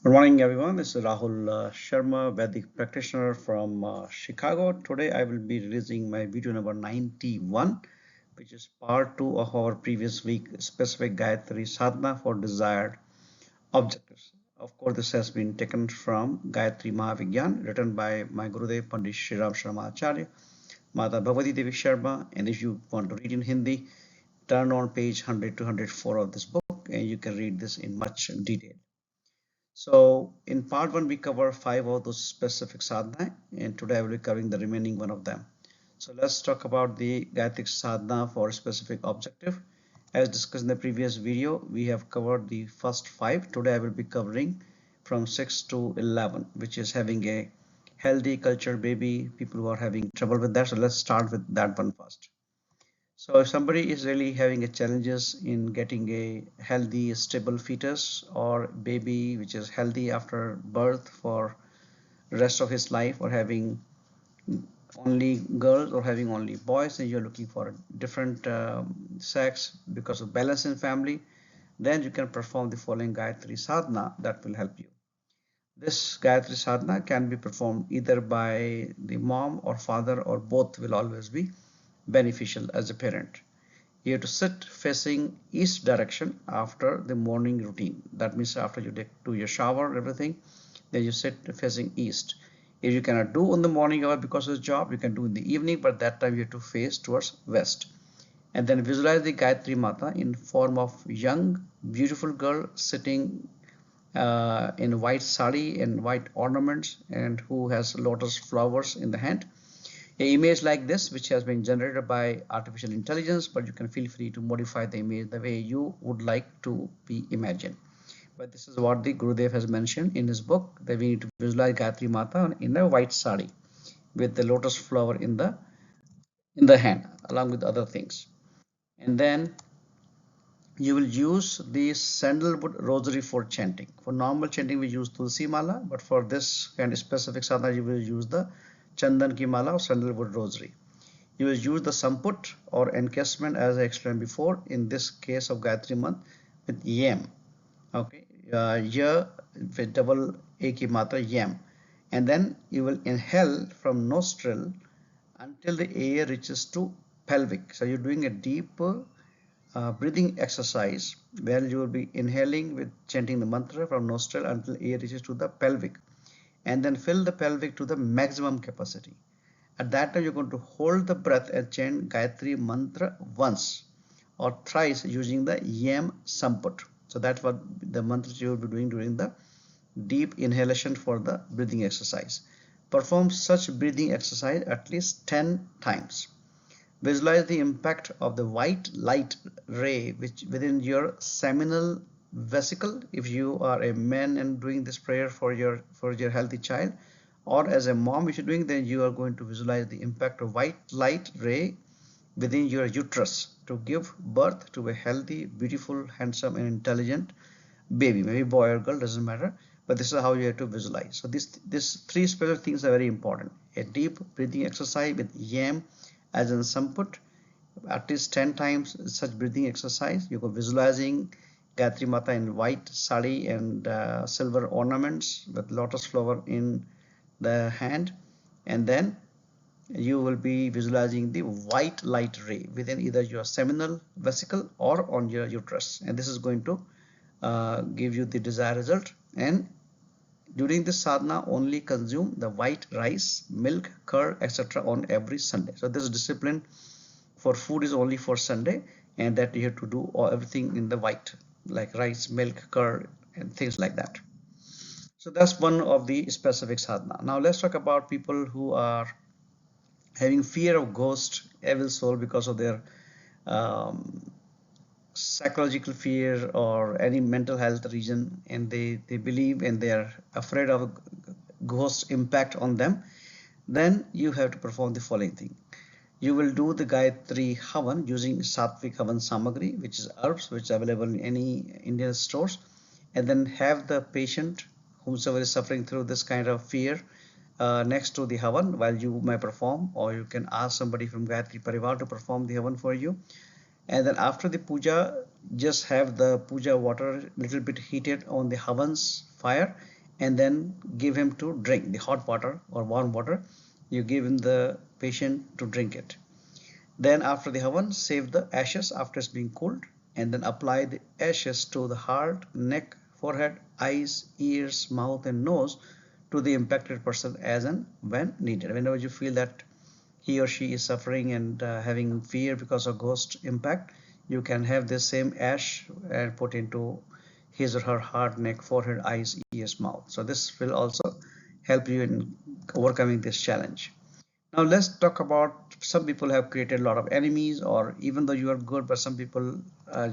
Good morning, everyone. This is Rahul Sharma, Vedic practitioner from Chicago. Today, I will be releasing my video number 91, which is part 2 of our previous week specific Gayatri Sadhana for desired objectives. Of course, this has been taken from Gayatri Mahavigyan, written by my Gurudev Pandit Shriram Sharma Acharya, Mata Bhavati Devi Sharma. And if you want to read in Hindi, turn on page 100 to 104 of this book, and you can read this in much detail. So in part one, we cover 5 of those specific sadhana, and today I will be covering the remaining one of them. So let's talk about the Gayatri sadhana for a specific objective. As discussed in the previous video, we have covered the first 5. Today I will be covering from 6 to 11, which is having a healthy culture baby, people who are having trouble with that. So let's start with that one first. So if somebody is really having a challenges in getting a healthy, stable fetus or baby which is healthy after birth for rest of his life, or having only girls or having only boys, and you're looking for a different sex because of balance in family, then you can perform the following Gayatri Sadhana that will help you. This Gayatri Sadhana can be performed either by the mom or father, or both will always be beneficial as a parent. You have to sit facing east direction after the morning routine. That means after you do your shower and everything, then you sit facing east. If you cannot do in the morning hour because of the job, you can do in the evening, but that time you have to face towards west. And then visualize the Gayatri Mata in form of young, beautiful girl sitting in white sari and white ornaments, and who has lotus flowers in the hand. An image like this, which has been generated by artificial intelligence, but you can feel free to modify the image the way you would like to be imagined. But this is what the Gurudev has mentioned in his book, that we need to visualize Gayatri Mata in a white sari with the lotus flower in the hand, along with other things. And then you will use the sandalwood rosary for chanting. For normal chanting, we use Tulsi Mala, but for this kind of specific sadhana, you will use the Chandan Ki Mala or sandalwood rosary. You will use the samput or encasement, as I explained before, in this case of Gayatri Mantra with yam. Okay, ya with double a ki matra, yam. And then you will inhale from nostril until the air reaches to pelvic. So you're doing a deep breathing exercise where you will be inhaling with chanting the mantra from nostril until air reaches to the pelvic, and then fill the pelvic to the maximum capacity. At that time, you're going to hold the breath and chant Gayatri mantra once or thrice using the yam samput. So that's what the mantra you will be doing during the deep inhalation for the breathing exercise. Perform such breathing exercise at least 10 times. Visualize the impact of the white light ray which within your seminal vesicle, if you are a man and doing this prayer for your healthy child, or as a mom if you're doing, then you are going to visualize the impact of white light ray within your uterus to give birth to a healthy, beautiful, handsome and intelligent baby, maybe boy or girl, doesn't matter, but this is how you have to visualize. So these 3 special things are very important: a deep breathing exercise with yam as in samput, at least 10 times such breathing exercise. You go visualizing Gayatri Mata in white sari and silver ornaments with lotus flower in the hand, and then you will be visualizing the white light ray within either your seminal vesicle or on your uterus, and this is going to give you the desired result. And during this sadhana, only consume the white rice, milk, curd, etc. on every Sunday. So this discipline for food is only for Sunday, and that you have to do everything in the white, like rice, milk, curd, and things like that. So that's one of the specific sadhana. Now let's talk about people who are having fear of ghost, evil soul, because of their um, psychological fear or any mental health reason, and they believe and they are afraid of ghost impact on them. Then you have to perform the following thing. You will do the Gayatri Havan using Sattvic Havan Samagri, which is herbs, which is available in any Indian stores, and then have the patient, whomsoever is suffering through this kind of fear, next to the Havan while you may perform, or you can ask somebody from Gayatri Parivar to perform the Havan for you. And then after the puja, just have the puja water little bit heated on the Havan's fire, and then give him to drink the hot water or warm water. You give him the patient to drink it. Then after the Havan, save the ashes after it's being cooled, and then apply the ashes to the heart, neck, forehead, eyes, ears, mouth, and nose to the impacted person as and when needed. Whenever you feel that he or she is suffering and having fear because of ghost impact, you can have this same ash and put into his or her heart, neck, forehead, eyes, ears, mouth. So this will also help you in overcoming this challenge. Now let's talk about, some people have created a lot of enemies, or even though you are good, but some people,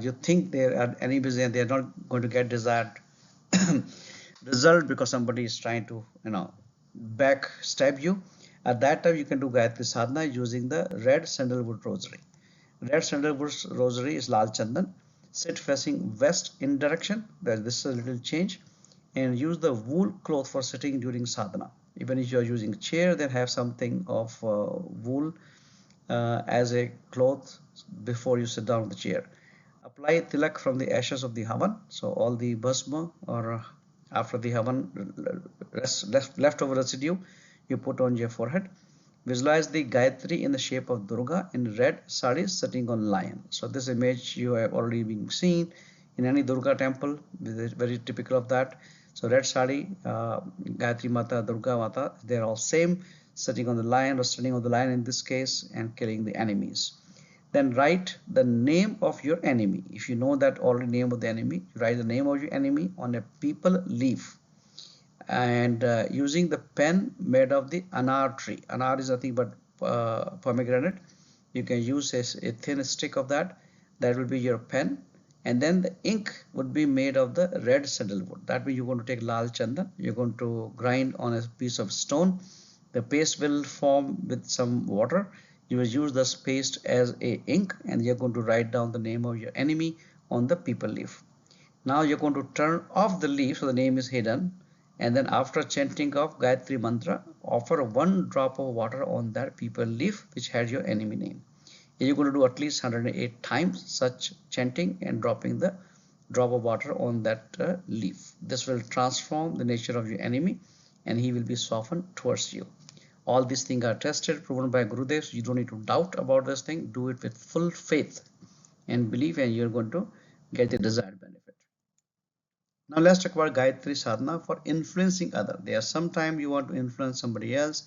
you think they are enemies and they are not going to get desired result because somebody is trying to, backstab you. At that time, you can do Gayatri Sadhana using the red sandalwood rosary. Red sandalwood rosary is Lal Chandan. Sit facing west in direction. This is a little change. And use the wool cloth for sitting during sadhana. Even if you are using chair, then have something of wool as a cloth before you sit down on the chair. Apply tilak from the ashes of the havan. So all the bhasma or after the havan leftover residue you put on your forehead. Visualize the Gayatri in the shape of Durga in red sari sitting on lion. So this image you have already been seen in any Durga temple, very typical of that. So red sari, Gayatri Mata, Durga Mata, they're all same, sitting on the lion or standing on the lion in this case and killing the enemies. Then write the name of your enemy. If you know that already name of the enemy, write the name of your enemy on a peepal leaf, and using the pen made of the anar tree. Anar is nothing but pomegranate. You can use a thin stick of that. That will be your pen. And then the ink would be made of the red sandalwood. That means you're going to take lal chandan. You're going to grind on a piece of stone. The paste will form with some water. You will use this paste as a ink, and you're going to write down the name of your enemy on the peepal leaf. Now you're going to turn off the leaf so the name is hidden, and then after chanting of Gayatri mantra, offer one drop of water on that peepal leaf which had your enemy name. You're going to do at least 108 times such chanting and dropping the drop of water on that leaf. This will transform the nature of your enemy and he will be softened towards you. All these things are tested, proven by Gurudev, so you don't need to doubt about this thing. Do it with full faith and belief, and you're going to get the desired benefit. Now let's talk about Gayatri Sadhana for influencing other. There are sometimes you want to influence somebody else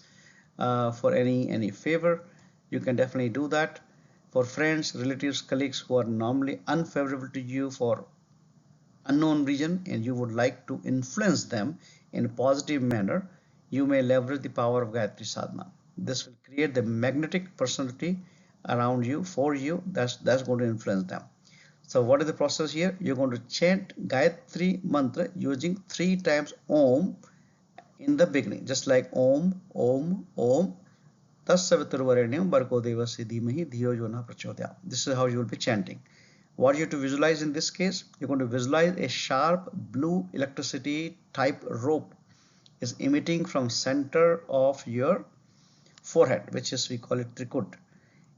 for any favor. You can definitely do that. For friends, relatives, colleagues who are normally unfavorable to you for unknown reason and you would like to influence them in a positive manner, you may leverage the power of Gayatri Sadhana. This will create the magnetic personality around you for you that's going to influence them. So what is the process here? You're going to chant Gayatri mantra using 3 times Om in the beginning, just like Om, Om, Om. This is how you will be chanting. What you have to visualize in this case, you're going to visualize a sharp blue electricity type rope is emitting from center of your forehead, which is, we call it trikut,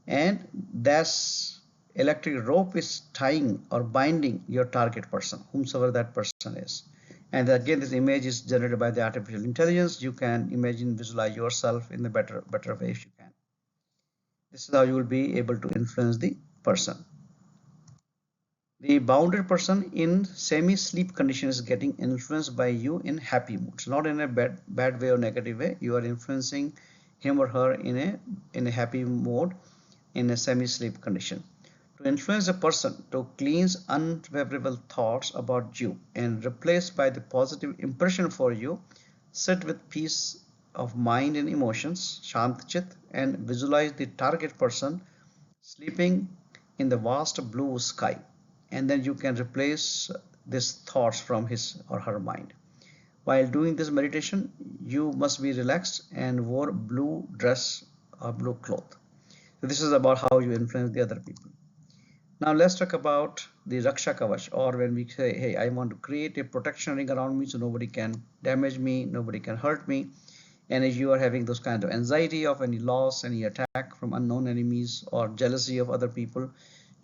and that's electric rope is tying or binding your target person, whomsoever that person is. And again, this image is generated by the artificial intelligence. You can imagine, visualize yourself in a better way if you can. This is how you will be able to influence the person. The bounded person in semi-sleep condition is getting influenced by you in happy moods, not in a bad way or negative way. You are influencing him or her in a happy mode, in a semi-sleep condition. To influence a person to cleanse unfavorable thoughts about you and replace by the positive impression for you, sit with peace of mind and emotions, Shant Chit, and visualize the target person sleeping in the vast blue sky. And then you can replace these thoughts from his or her mind. While doing this meditation, you must be relaxed and wear blue dress or blue cloth. So this is about how you influence the other people. Now let's talk about the Raksha Kavach, or when we say, hey, I want to create a protection ring around me so nobody can damage me, nobody can hurt me. And if you are having those kind of anxiety of any loss, any attack from unknown enemies, or jealousy of other people,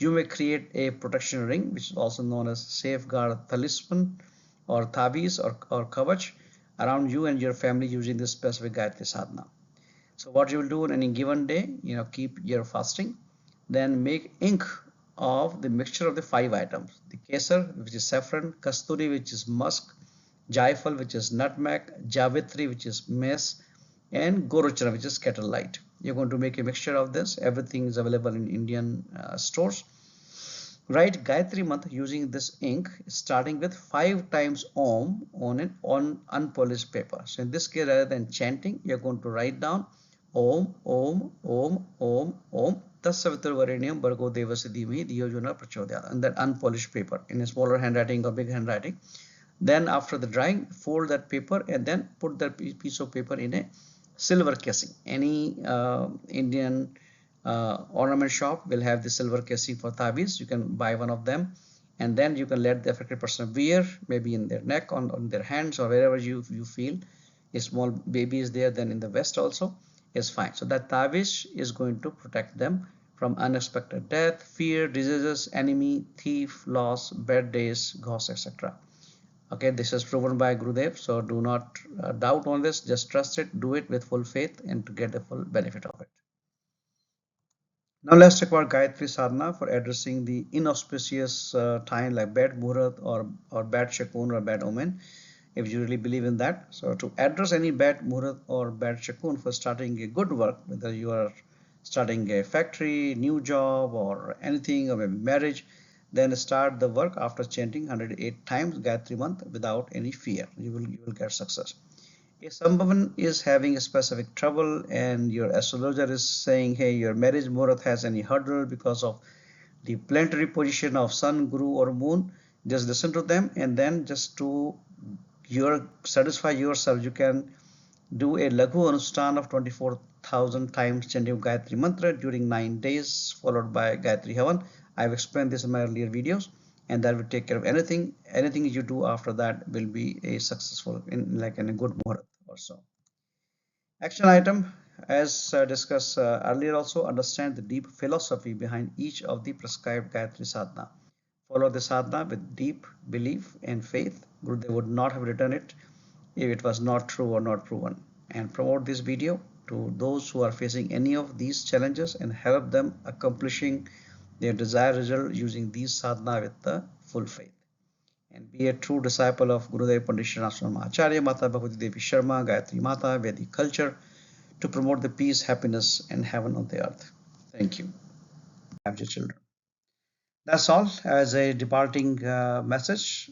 You may create a protection ring, which is also known as safeguard talisman or tabiz or kavach around you and your family using this specific Gayatri sadhana. So what you will do on any given day, keep your fasting, then make ink of the mixture of the 5 items: the kesar, which is saffron; kasturi, which is musk; jaifal, which is nutmeg; javitri, which is mace; and goruchana, which is kettle light. You're going to make a mixture of this. Everything is available in Indian stores. Write Gayatri Mantra using this ink, starting with 5 times Om on unpolished paper. So in this case, rather than chanting, you're going to write down Om, Om, Om, Om, Om, Tassaviturvarenyam Bhargo Devasya Dhimahi Dhiyo Yo Nah Prachodayat, on that unpolished paper in a smaller handwriting or big handwriting. Then after the drying, fold that paper and then put that piece of paper in a silver casing. Any Indian ornament shop will have the silver casing for tabiz. You can buy one of them, and then you can let the affected person wear, maybe in their neck, on their hands, or wherever you feel a small baby is there. Then in the west also is fine. So that tabiz is going to protect them from unexpected death, fear, diseases, enemy, thief, loss, bad days, ghosts, etc. Okay, this is proven by Gurudev, so do not doubt on this. Just trust it, do it with full faith, and to get the full benefit of it. Now let's talk about Gayatri Sadhana for addressing the inauspicious time like bad muhurat or bad shakun or bad omen, if you really believe in that. So to address any bad muhurat or bad shakun for starting a good work, whether you are starting a factory, new job, or anything, or maybe marriage, then start the work after chanting 108 times Gayatri Mantra without any fear. You will get success. If someone is having a specific trouble and your astrologer is saying, hey, your marriage muhurat has any hurdle because of the planetary position of sun, guru, or moon, just listen to them, and then just to satisfy yourself, you can do a Laghu Anustan of 24,000 times chanting Gayatri Mantra during 9 days, followed by Gayatri Havan. I've explained this in my earlier videos, and that will take care of anything. Anything you do after that will be a successful, in a good muhurat or so. Action item, as discussed earlier also, understand the deep philosophy behind each of the prescribed Gayatri sadhana. Follow the sadhana with deep belief and faith. Gurudev would not have written it if it was not true or not proven. And promote this video to those who are facing any of these challenges and help them accomplishing their desired result using these sadhana with the full faith. And be a true disciple of Gurudev Pandit Shriram Sharma Acharya, Mata Bhagavati Devi Sharma, Gayatri Mata, Vedic culture, to promote the peace, happiness, and heaven on the earth. Thank you. Have your children. That's all as a departing message.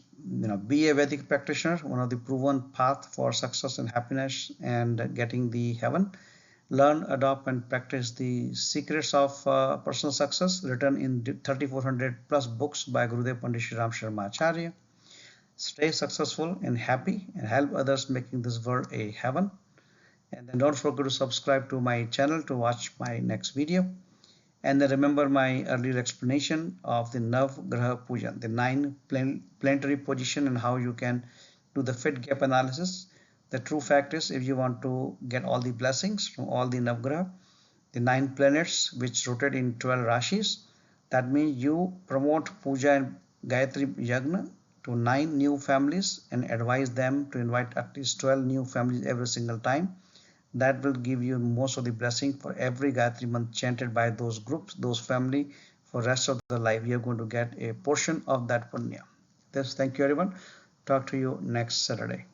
Be a Vedic practitioner, one of the proven path for success and happiness and getting the heaven. Learn, adopt, and practice the secrets of personal success written in 3,400 plus books by Gurudev Pandit Shriram Sharma Acharya. Stay successful and happy and help others making this world a heaven. And then don't forget to subscribe to my channel to watch my next video. And then remember my earlier explanation of the Nav Graha Puja, the 9 planetary position and how you can do the fit gap analysis. The true fact is, if you want to get all the blessings from all the Navgraha, the 9 planets which rotate in 12 Rashis, that means you promote Puja and Gayatri Yagna to 9 new families and advise them to invite at least 12 new families every single time. That will give you most of the blessing for every Gayatri month chanted by those groups, those family, for rest of the life. You're going to get a portion of that punya. Thank you everyone. Talk to you next Saturday.